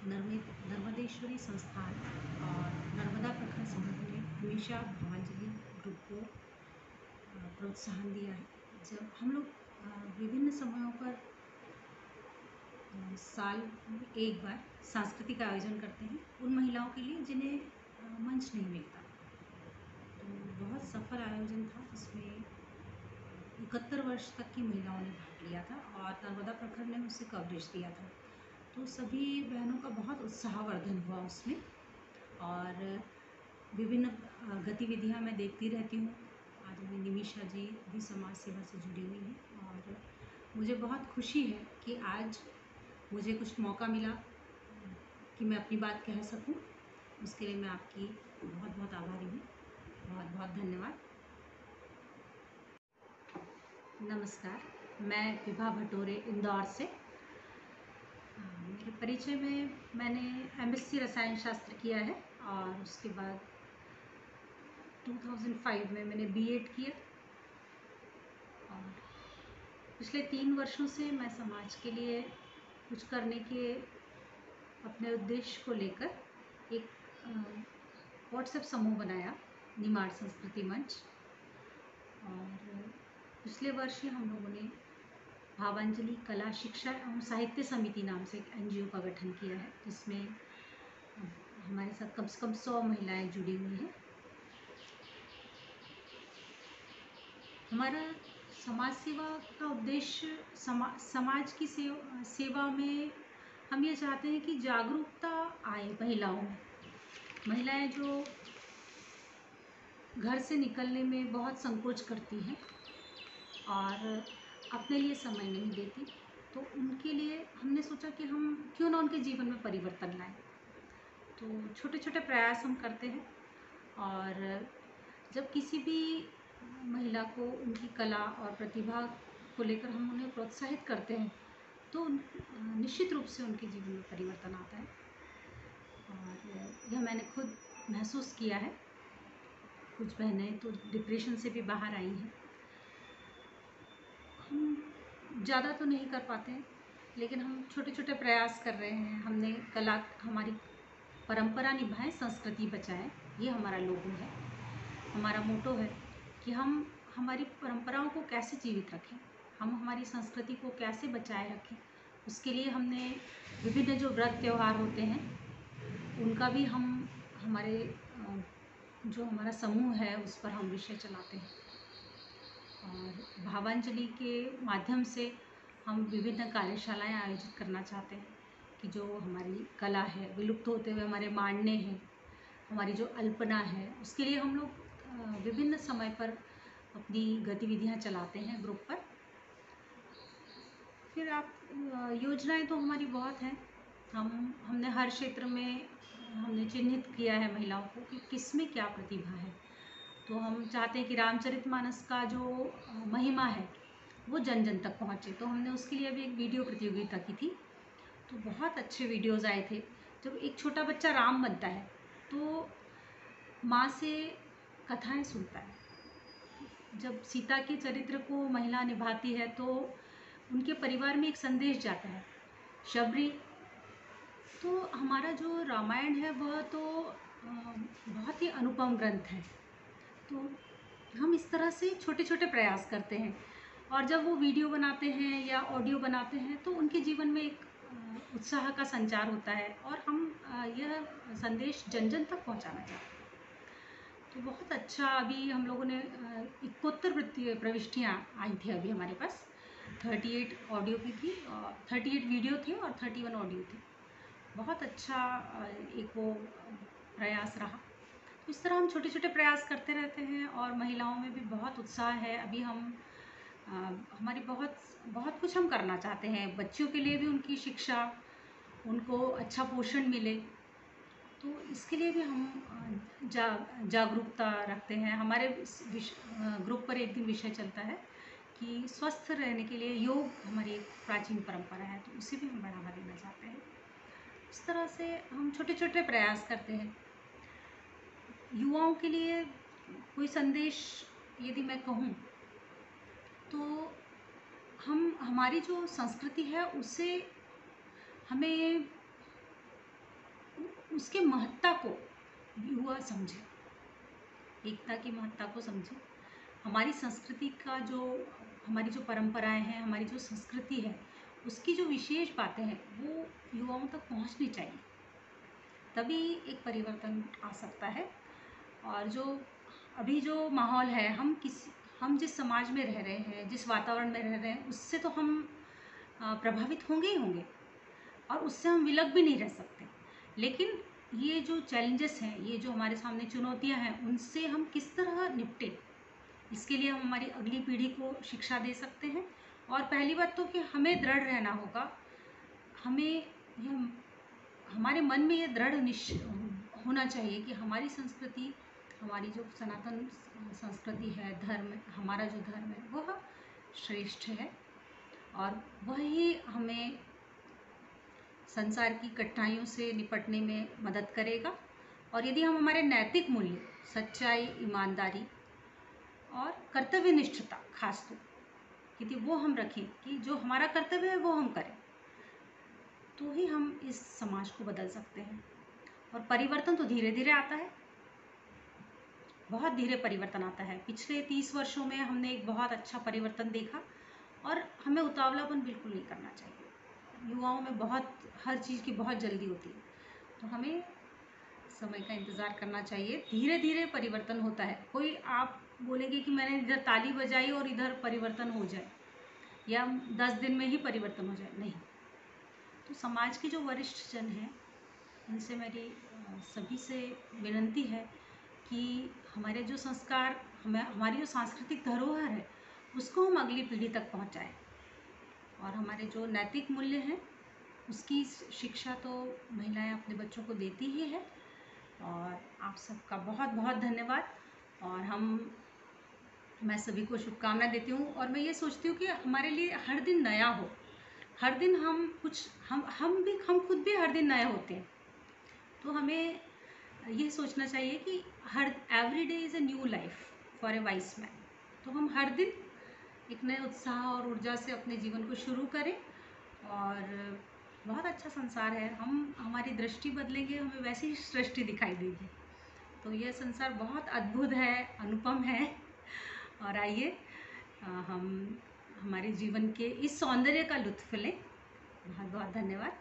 नर्मदेश्वरी संस्थान और नर्मदा प्रखर समूह ने हमेशा भावांजलि ग्रुप को प्रोत्साहन दिया है। जब हम लोग विभिन्न समयों पर साल में एक बार सांस्कृतिक आयोजन करते हैं उन महिलाओं के लिए जिन्हें मंच नहीं मिलता। तो बहुत सफल आयोजन था, जिसमें 71 वर्ष तक की महिलाओं ने भाग लिया था और नर्मदा प्रखर ने उसे कवरेज दिया था। तो सभी बहनों का बहुत उत्साहवर्धन हुआ उसमें, और विभिन्न गतिविधियां मैं देखती रहती हूँ। आज भी निमिषा जी भी समाज सेवा से जुड़ी हुई हैं और मुझे बहुत खुशी है कि आज मुझे कुछ मौका मिला कि मैं अपनी बात कह सकूं। उसके लिए मैं आपकी बहुत बहुत आभारी हूँ। बहुत बहुत धन्यवाद। नमस्कार, मैं विभा भटोरे इंदौर से। मेरे परिचय में मैंने एमएससी रसायन शास्त्र किया है और उसके बाद 2005 में मैंने बीएड किया और पिछले 3 वर्षों से मैं समाज के लिए कुछ करने के अपने उद्देश्य को लेकर एक व्हाट्सएप समूह बनाया, निमाड़ संस्कृति मंच। और पिछले वर्ष ही हम लोगों ने भावांजलि कला शिक्षा एवं साहित्य समिति नाम से एक एनजीओ का गठन किया है, जिसमें हमारे साथ कम से कम 100 महिलाएं जुड़ी हुई हैं। हमारा समाज सेवा का उद्देश्य समाज की सेवा में हम ये चाहते हैं कि जागरूकता आए महिलाओं में। महिलाएं जो घर से निकलने में बहुत संकोच करती हैं और अपने लिए समय नहीं देती, तो उनके लिए हमने सोचा कि हम क्यों ना उनके जीवन में परिवर्तन लाएं। तो छोटे छोटे प्रयास हम करते हैं और जब किसी भी महिला को उनकी कला और प्रतिभा को लेकर हम उन्हें प्रोत्साहित करते हैं तो निश्चित रूप से उनके जीवन में परिवर्तन आता है। और यह मैंने खुद महसूस किया है। कुछ बहनें तो डिप्रेशन से भी बाहर आई हैं। हम ज़्यादा तो नहीं कर पाते हैं, लेकिन हम छोटे छोटे प्रयास कर रहे हैं। हमने कला, हमारी परंपरा निभाएं, संस्कृति बचाएं, ये हमारा लोगो है। हमारा मोटो है कि हम हमारी परंपराओं को कैसे जीवित रखें, हम हमारी संस्कृति को कैसे बचाए रखें। उसके लिए हमने विभिन्न जो व्रत त्यौहार होते हैं उनका भी हम हमारे जो हमारा समूह है उस पर हम विषय चलाते हैं। और भावांजलि के माध्यम से हम विभिन्न कार्यशालाएं आयोजित करना चाहते हैं कि जो हमारी कला है, विलुप्त होते हुए हमारे मांडने हैं, हमारी जो अल्पना है, उसके लिए हम लोग विभिन्न समय पर अपनी गतिविधियां चलाते हैं ग्रुप पर। फिर योजनाएं तो हमारी बहुत हैं। हमने हर क्षेत्र में हमने चिन्हित किया है महिलाओं को कि किस में क्या प्रतिभा है। तो हम चाहते हैं कि रामचरितमानस का जो महिमा है वो जन जन तक पहुँचे। तो हमने उसके लिए अभी एक वीडियो प्रतियोगिता की थी, तो बहुत अच्छे वीडियोज़ आए थे। जब एक छोटा बच्चा राम बनता है तो माँ से कथाएं सुनता है। जब सीता के चरित्र को महिला निभाती है तो उनके परिवार में एक संदेश जाता है, शबरी। तो हमारा जो रामायण है वह तो बहुत ही अनुपम ग्रंथ है। तो हम इस तरह से छोटे छोटे प्रयास करते हैं और जब वो वीडियो बनाते हैं या ऑडियो बनाते हैं तो उनके जीवन में एक उत्साह का संचार होता है और हम यह संदेश जन जन तक पहुंचाना चाहते हैं। तो बहुत अच्छा, अभी हम लोगों ने 71 प्रविष्टियाँ आई थी अभी हमारे पास। 38 ऑडियो की थी, 38 वीडियो थे और 31 ऑडियो थे। बहुत अच्छा एक वो प्रयास रहा। इस तरह हम छोटे छोटे प्रयास करते रहते हैं और महिलाओं में भी बहुत उत्साह है। अभी हम हमारी बहुत कुछ हम करना चाहते हैं। बच्चियों के लिए भी उनकी शिक्षा, उनको अच्छा पोषण मिले, तो इसके लिए भी हम जागरूकता रखते हैं। हमारे ग्रुप पर एक दिन विषय चलता है कि स्वस्थ रहने के लिए योग हमारी एक प्राचीन परंपरा है, तो उसे भी हम बढ़ावा देना चाहते हैं। इस तरह से हम छोटे छोटे प्रयास करते हैं। युवाओं के लिए कोई संदेश यदि मैं कहूँ तो हमारी जो संस्कृति है उससे हमें उसके महत्ता को युवा समझे, एकता की महत्ता को समझे। हमारी संस्कृति का जो, हमारी जो परंपराएं हैं, हमारी जो संस्कृति है, उसकी जो विशेष बातें हैं वो युवाओं तक पहुंचनी चाहिए, तभी एक परिवर्तन आ सकता है। और जो अभी जो माहौल है, हम जिस समाज में रह रहे हैं, जिस वातावरण में रह रहे हैं, उससे तो हम प्रभावित होंगे ही होंगे और उससे हम विलग भी नहीं रह सकते। लेकिन ये जो चैलेंजेस हैं, ये जो हमारे सामने चुनौतियां हैं, उनसे हम किस तरह निपटें, इसके लिए हम हमारी अगली पीढ़ी को शिक्षा दे सकते हैं। और पहली बात तो कि हमें दृढ़ रहना होगा, हमारे मन में ये दृढ़ निश्चय होना चाहिए कि हमारी संस्कृति, हमारी जो सनातन संस्कृति है, धर्म, हमारा जो धर्म है वह श्रेष्ठ है और वही हमें संसार की कठिनाइयों से निपटने में मदद करेगा। और यदि हम हमारे नैतिक मूल्य, सच्चाई, ईमानदारी और कर्तव्यनिष्ठता खास तो यदि वो हम रखें कि जो हमारा कर्तव्य है वो हम करें, तो ही हम इस समाज को बदल सकते हैं। और परिवर्तन तो धीरे धीरे आता है, बहुत धीरे परिवर्तन आता है। पिछले 30 वर्षों में हमने एक बहुत अच्छा परिवर्तन देखा और हमें उतावलापन बिल्कुल नहीं करना चाहिए। युवाओं में बहुत, हर चीज़ की बहुत जल्दी होती है, तो हमें समय का इंतज़ार करना चाहिए। धीरे धीरे परिवर्तन होता है। कोई आप बोलेंगे कि मैंने इधर ताली बजाई और इधर परिवर्तन हो जाए, या 10 दिन में ही परिवर्तन हो जाए, नहीं। तो समाज के जो वरिष्ठ जन हैं, उनसे मेरी सभी से विनती है कि हमारे जो संस्कार, हमारी जो सांस्कृतिक धरोहर है, उसको हम अगली पीढ़ी तक पहुंचाएं। और हमारे जो नैतिक मूल्य हैं, उसकी शिक्षा तो महिलाएं अपने बच्चों को देती ही है। और आप सबका बहुत बहुत धन्यवाद। और मैं सभी को शुभकामनाएं देती हूँ। और मैं ये सोचती हूँ कि हमारे लिए हर दिन नया हो, हर दिन हम खुद भी हर दिन नए होते हैं। तो हमें ये सोचना चाहिए कि every day is a new life for a vice man. तो हम हर दिन एक नए उत्साह और ऊर्जा से अपने जीवन को शुरू करें और बहुत अच्छा संसार है। हमारी दृष्टि बदलेंगे, हमें वैसी ही सृष्टि दिखाई देगी। तो यह संसार बहुत अद्भुत है, अनुपम है। और आइए हम हमारे जीवन के इस सौंदर्य का लुत्फ़ लें। बहुत बहुत धन्यवाद।